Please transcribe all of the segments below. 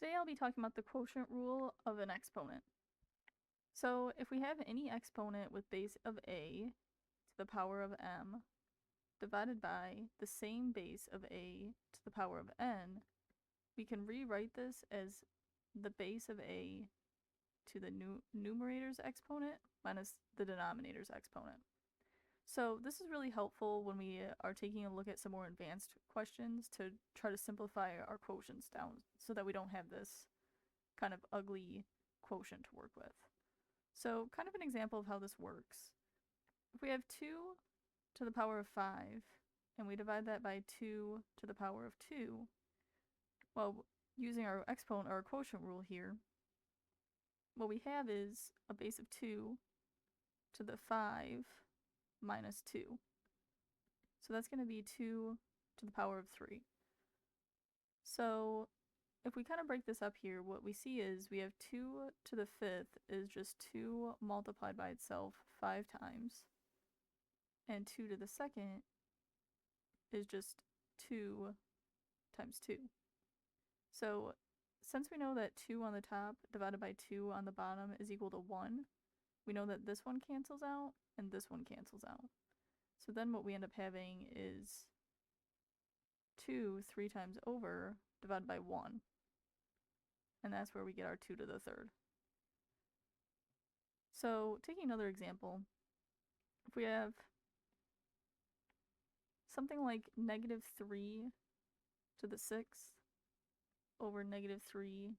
Today I'll be talking about the quotient rule of an exponent. So if we have any exponent with base of a to the power of m divided by the same base of a to the power of n, we can rewrite this as the base of a to the numerator's exponent minus the denominator's exponent. So this is really helpful when we are taking a look at some more advanced questions to try to simplify our quotients down so that we don't have this kind of ugly quotient to work with. So kind of an example of how this works. If we have 2 to the power of 5 and we divide that by 2 to the power of 2, well, using our exponent or our quotient rule here, what we have is a base of 2 to the 5 minus 2. So that's going to be 2 to the power of 3. So if we kind of break this up here, what we see is we have 2 to the 5th is just 2 multiplied by itself 5 times. And 2 to the 2nd is just 2 times 2. So since we know that 2 on the top divided by 2 on the bottom is equal to 1, we know that this one cancels out and this one cancels out. So then what we end up having is 2 3 times over divided by 1. And that's where we get our 2 to the 3rd. So taking another example, if we have something like negative 3 to the 6th over negative 3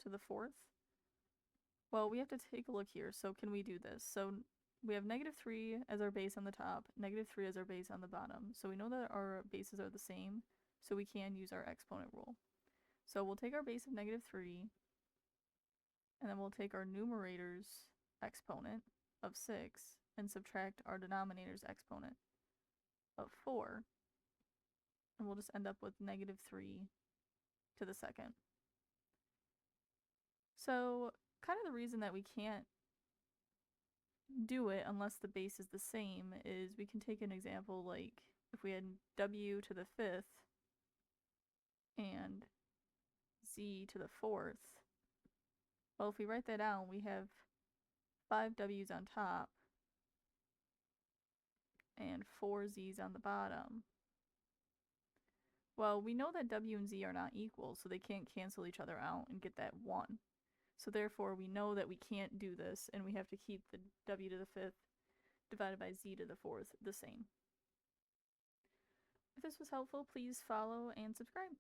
to the 4th, well, we have to take a look here. So can we do this? So we have negative 3 as our base on the top, negative 3 as our base on the bottom. So we know that our bases are the same, so we can use our exponent rule. So we'll take our base of negative 3, and then we'll take our numerator's exponent of 6 and subtract our denominator's exponent of 4, and we'll just end up with negative 3 to the 2nd. So kind of the reason that we can't do it unless the base is the same is we can take an example like if we had w to the 5th and z to the 4th. Well, if we write that out, we have 5 w's on top and 4 z's on the bottom. Well, we know that w and z are not equal, so they can't cancel each other out and get that 1. So therefore, we know that we can't do this, and we have to keep the w to the 5th divided by z to the 4th the same. If this was helpful, please follow and subscribe.